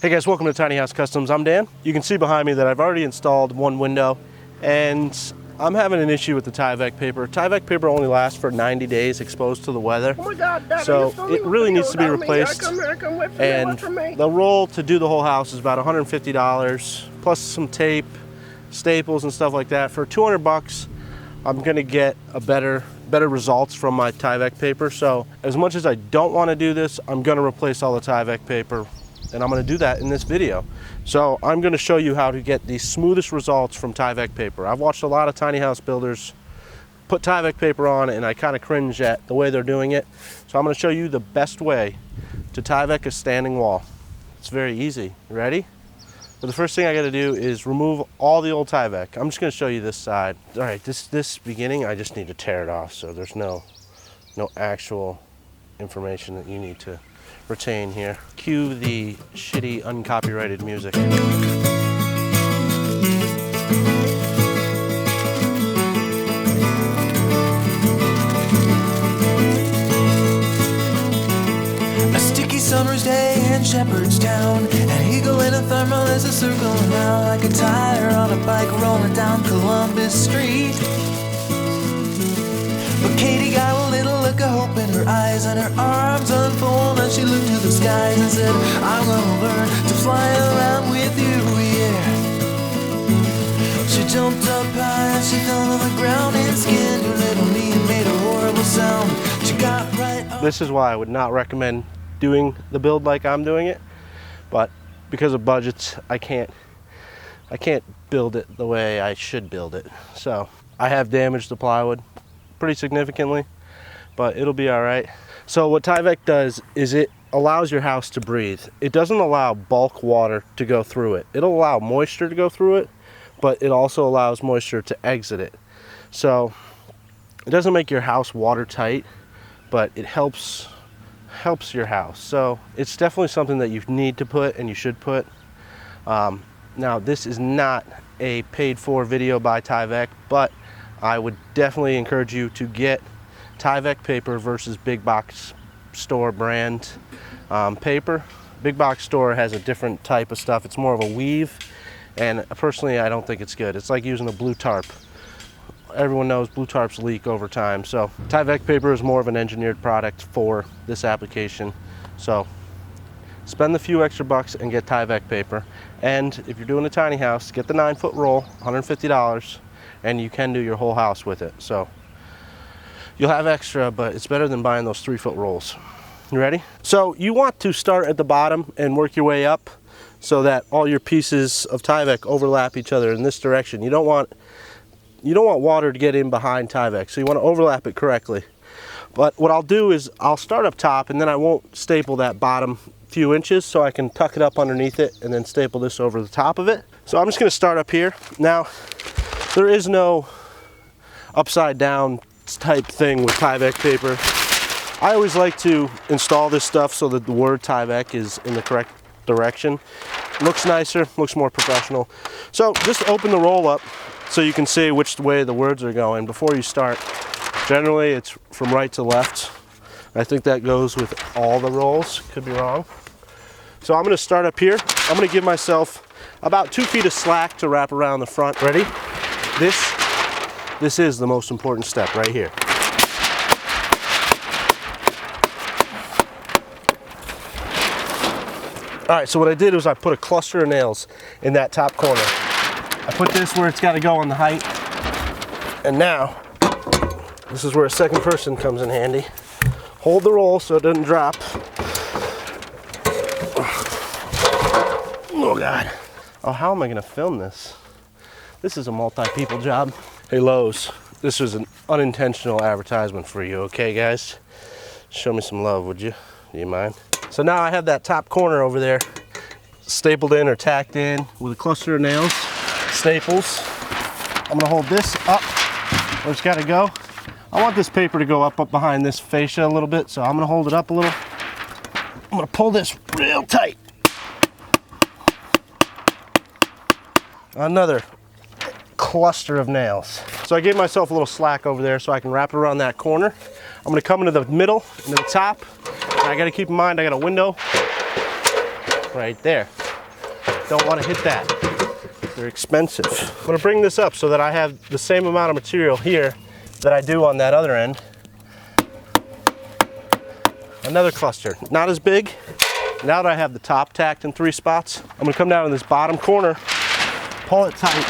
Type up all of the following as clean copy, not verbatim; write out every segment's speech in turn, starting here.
Hey guys, welcome to Tiny House Customs. I'm Dan. You can see behind me that I've already installed one window and I'm having an issue with the Tyvek paper. Tyvek paper only lasts for 90 days exposed to the weather. Oh my God, Daddy, so it really needs to be replaced. And the roll to do the whole house is about $150 plus some tape, staples and stuff like that. For 200 bucks, I'm gonna get a better results from my Tyvek paper. So as much as I don't want to do this, I'm gonna replace all the Tyvek paper. And I'm going to do that in this video. So I'm going to show you how to get the smoothest results from Tyvek paper. I've watched a lot of tiny house builders put Tyvek paper on and I kind of cringe at the way they're doing it. So I'm going to show you the best way to Tyvek a standing wall. It's very easy. You ready? But the first thing I got to do is remove all the old Tyvek. I'm just going to show you this side. All right, this beginning, I just need to tear it off so there's no actual information that you need to retain here. Cue the shitty uncopyrighted music. A sticky summer's day in Shepherdstown, an eagle in a thermal is a circling around like a tire on a bike rolling down Columbus Street. But Katie got a little look of hope in her eyes and her arms unfold and she looked to the skies and said, I'm gonna learn to fly around with you, yeah. She jumped up high and she fell to the ground and skinned her little knee and made a horrible sound. She got right up. This is why I would not recommend doing the build like I'm doing it, but because of budgets, I can't build it the way I should build it. So I have damaged the plywood pretty significantly, but it'll be all right. So what Tyvek does is it allows your house to breathe. It doesn't allow bulk water to go through it. It'll allow moisture to go through it, but it also allows moisture to exit it. So it doesn't make your house watertight, but it helps your house. So it's definitely something that you need to put and you should put. Now this is not a paid for video by Tyvek, but I would definitely encourage you to get Tyvek paper versus big box store brand paper. Big box store has a different type of stuff. It's more of a weave, and personally I don't think it's good. It's like using a blue tarp. Everyone knows blue tarps leak over time. So Tyvek paper is more of an engineered product for this application. So spend the few extra bucks and get Tyvek paper. And if you're doing a tiny house, get the 9-foot roll, $150. And you can do your whole house with it. So you'll have extra, but it's better than buying those 3-foot rolls. You ready? So you want to start at the bottom and work your way up so that all your pieces of Tyvek overlap each other in this direction. You don't want water to get in behind Tyvek, so you want to overlap it correctly. But what I'll do is I'll start up top and then I won't staple that bottom few inches, so I can tuck it up underneath it and then staple this over the top of it. So I'm just going to start up here. Now, there is no upside down type thing with Tyvek paper. I always like to install this stuff so that the word Tyvek is in the correct direction. Looks nicer, looks more professional. So just open the roll up so you can see which way the words are going before you start. Generally it's from right to left. I think that goes with all the rolls, could be wrong. So I'm going to start up here. I'm going to give myself about 2 feet of slack to wrap around the front. Ready? This is the most important step right here. All right, so what I did was I put a cluster of nails in that top corner. I put this where it's got to go on the height. And now, this is where a second person comes in handy. Hold the roll so it doesn't drop. Oh God. Oh, how am I gonna film this? This is a multi-people job. Hey Lowe's, this was an unintentional advertisement for you, okay guys? Show me some love, would you? Do you mind? So now I have that top corner over there stapled in or tacked in with a cluster of nails, staples. I'm gonna hold this up where it's gotta go. I want this paper to go up behind this fascia a little bit, so I'm gonna hold it up a little. I'm gonna pull this real tight. Another cluster of nails. So I gave myself a little slack over there so I can wrap it around that corner. I'm gonna come into the middle, into the top. And I gotta keep in mind I got a window right there. Don't want to hit that. They're expensive. I'm gonna bring this up so that I have the same amount of material here that I do on that other end. Another cluster, not as big. Now that I have the top tacked in 3 spots, I'm gonna come down in this bottom corner, pull it tight,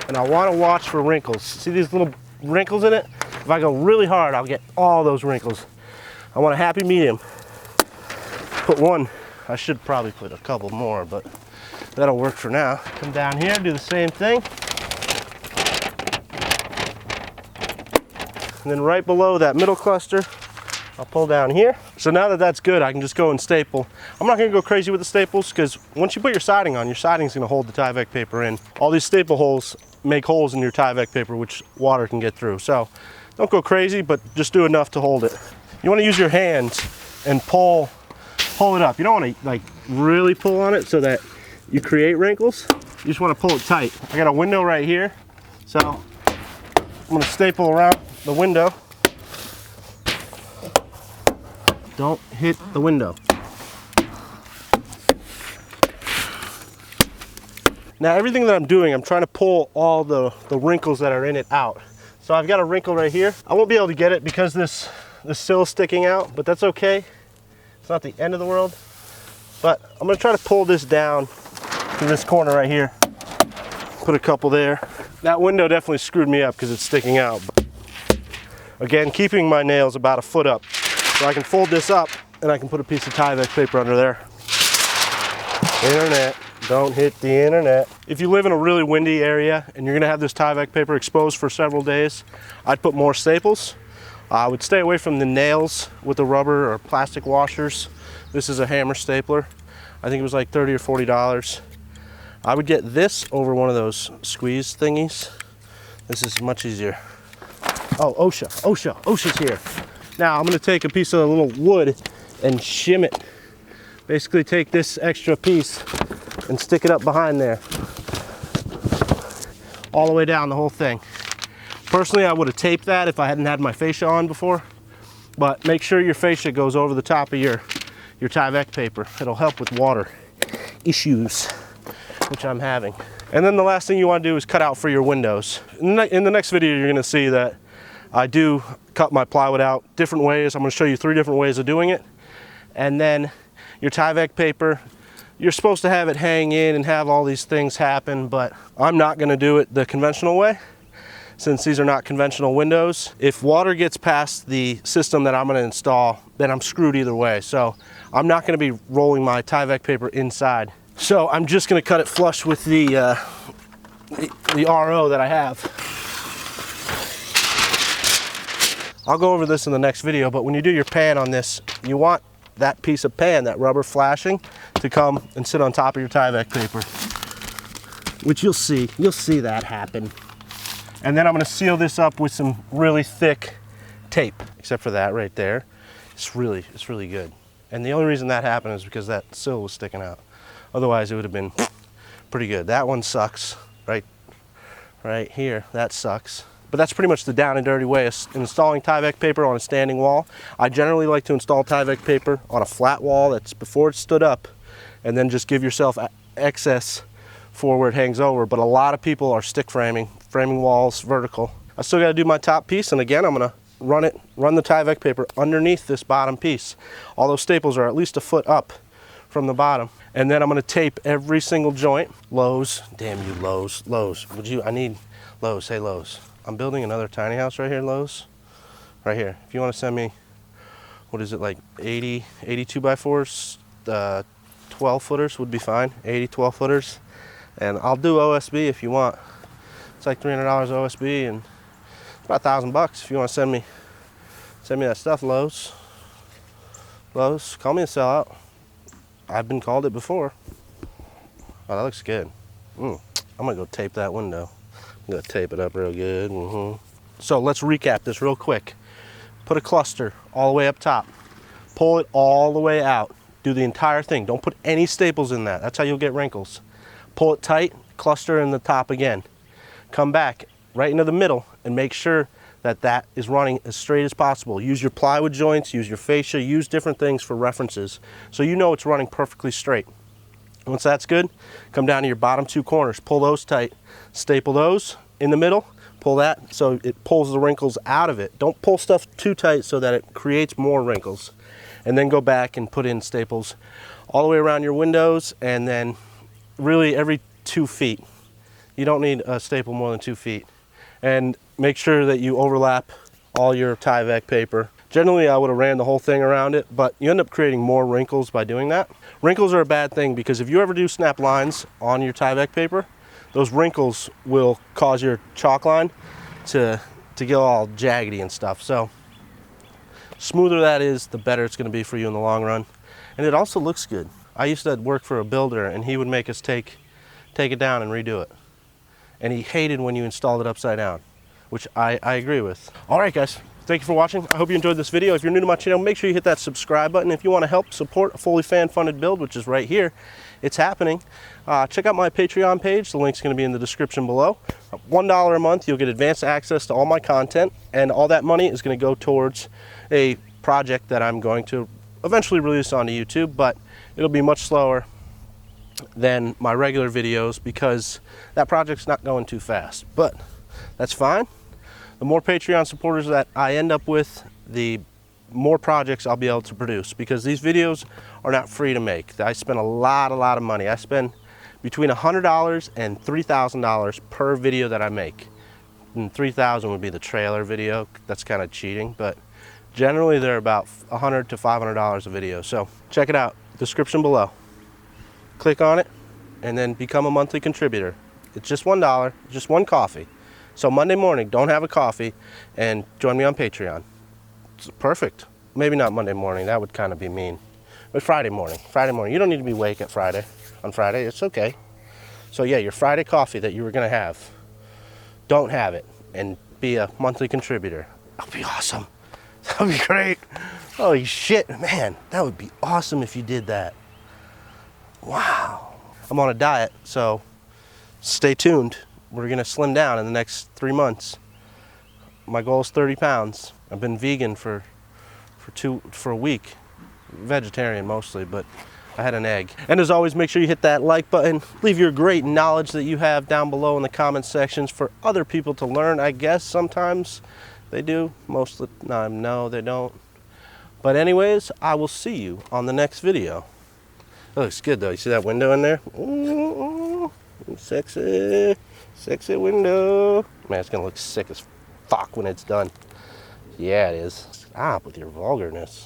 and I wanna watch for wrinkles. See these little wrinkles in it? If I go really hard, I'll get all those wrinkles. I want a happy medium. Put one, I should probably put a couple more, but that'll work for now. Come down here, do the same thing. And then right below that middle cluster, I'll pull down here. So now that that's good, I can just go and staple. I'm not gonna go crazy with the staples because once you put your siding on, your siding's gonna hold the Tyvek paper in. All these staple holes make holes in your Tyvek paper, which water can get through. So don't go crazy, but just do enough to hold it. You wanna use your hands and pull it up. You don't wanna like really pull on it so that you create wrinkles. You just wanna pull it tight. I got a window right here. So I'm gonna staple around the window. Don't hit the window. Now everything that I'm doing, I'm trying to pull all the wrinkles that are in it out. So I've got a wrinkle right here. I won't be able to get it because this sill's sticking out, but that's okay. It's not the end of the world. But I'm gonna try to pull this down to this corner right here. Put a couple there. That window definitely screwed me up because it's sticking out. Again, keeping my nails about 1 foot up. So I can fold this up and I can put a piece of Tyvek paper under there. Internet, don't hit the internet. If you live in a really windy area and you're gonna have this Tyvek paper exposed for several days, I'd put more staples. I would stay away from the nails with the rubber or plastic washers. This is a hammer stapler. I think it was like $30 or $40. I would get this over one of those squeeze thingies. This is much easier. Oh, OSHA's here. Now I'm gonna take a piece of a little wood and shim it. Basically take this extra piece and stick it up behind there. All the way down the whole thing. Personally, I would have taped that if I hadn't had my fascia on before, but make sure your fascia goes over the top of your Tyvek paper. It'll help with water issues, which I'm having. And then the last thing you want to do is cut out for your windows. In the next video, you're gonna see that I do cut my plywood out different ways. I'm gonna show you 3 different ways of doing it. And then your Tyvek paper, you're supposed to have it hang in and have all these things happen, but I'm not gonna do it the conventional way since these are not conventional windows. If water gets past the system that I'm gonna install, then I'm screwed either way. So I'm not gonna be rolling my Tyvek paper inside. So I'm just gonna cut it flush with the RO that I have. I'll go over this in the next video, but when you do your pan on this, you want that piece of pan, that rubber flashing, to come and sit on top of your Tyvek paper, which you'll see that happen. And then I'm gonna seal this up with some really thick tape, except for that right there. It's really good. And the only reason that happened is because that sill was sticking out. Otherwise it would have been pretty good. That one sucks, right here, that sucks. But that's pretty much the down and dirty way of installing Tyvek paper on a standing wall. I generally like to install Tyvek paper on a flat wall that's before it's stood up, and then just give yourself excess for where it hangs over. But a lot of people are stick framing walls vertical. I still got to do my top piece, and again, I'm gonna run the Tyvek paper underneath this bottom piece. All those staples are at least 1 foot up from the bottom. And then I'm gonna tape every single joint. Lowe's, damn you Lowe's, I need Lowe's, hey Lowe's. I'm building another tiny house right here, Lowe's. Right here. If you want to send me, what is it, like 82 by 4s, 12 footers would be fine. 80 12 footers. And I'll do OSB if you want. It's like $300 OSB and it's about $1,000 if you want to send me that stuff, Lowe's. Lowe's, call me a sellout. I've been called it before. Oh, that looks good. I'm gonna go tape that window. I'm gonna tape it up real good. So let's recap this real quick. Put a cluster all the way up top. Pull it all the way out. Do the entire thing. Don't put any staples in that. That's how you'll get wrinkles. Pull it tight, cluster in the top again. Come back right into the middle and make sure that that is running as straight as possible. Use your plywood joints, use your fascia, use different things for references so you know it's running perfectly straight. Once that's good, come down to your bottom 2 corners, pull those tight, staple those in the middle, pull that so it pulls the wrinkles out of it. Don't pull stuff too tight so that it creates more wrinkles. And then go back and put in staples all the way around your windows, and then really every 2 feet. You don't need a staple more than 2 feet. And make sure that you overlap all your Tyvek paper. Generally, I would have ran the whole thing around it, but you end up creating more wrinkles by doing that. Wrinkles are a bad thing because if you ever do snap lines on your Tyvek paper, those wrinkles will cause your chalk line to get all jaggedy and stuff. So smoother that is, the better it's going to be for you in the long run. And it also looks good. I used to work for a builder, and he would make us take it down and redo it. And he hated when you installed it upside down, which I agree with. All right, guys. Thank you for watching. I hope you enjoyed this video. If you're new to my channel, make sure you hit that subscribe button. If you want to help support a fully fan-funded build, which is right here, it's happening. Check out my Patreon page. The link's going to be in the description below. $1 a month, you'll get advanced access to all my content, and all that money is going to go towards a project that I'm going to eventually release onto YouTube, but it'll be much slower than my regular videos because that project's not going too fast. But that's fine. The more Patreon supporters that I end up with, the more projects I'll be able to produce, because these videos are not free to make. I spend a lot of money. I spend between $100 and $3,000 per video that I make. And $3,000 would be the trailer video. That's kind of cheating, but generally they're about $100 to $500 a video. So check it out, description below. Click on it and then become a monthly contributor. It's just $1, just one coffee. So Monday morning, don't have a coffee and join me on Patreon. It's perfect. Maybe not Monday morning, that would kind of be mean. But Friday morning, you don't need to be awake at on Friday, it's okay. So yeah, your Friday coffee that you were gonna have, don't have it and be a monthly contributor. That would be awesome. That would be great. Holy shit, man, that would be awesome if you did that. Wow. I'm on a diet, so stay tuned. We're gonna slim down in the next 3 months. My goal is 30 pounds. I've been vegan for a week. Vegetarian mostly, but I had an egg. And as always, make sure you hit that like button. Leave your great knowledge that you have down below in the comment sections for other people to learn. I guess sometimes they do, most of the time, no, they don't. But anyways, I will see you on the next video. That looks good though. You see that window in there? Ooh, sexy. Sexy window. Man, it's gonna look sick as fuck when it's done. Yeah, it is. Stop with your vulgarness.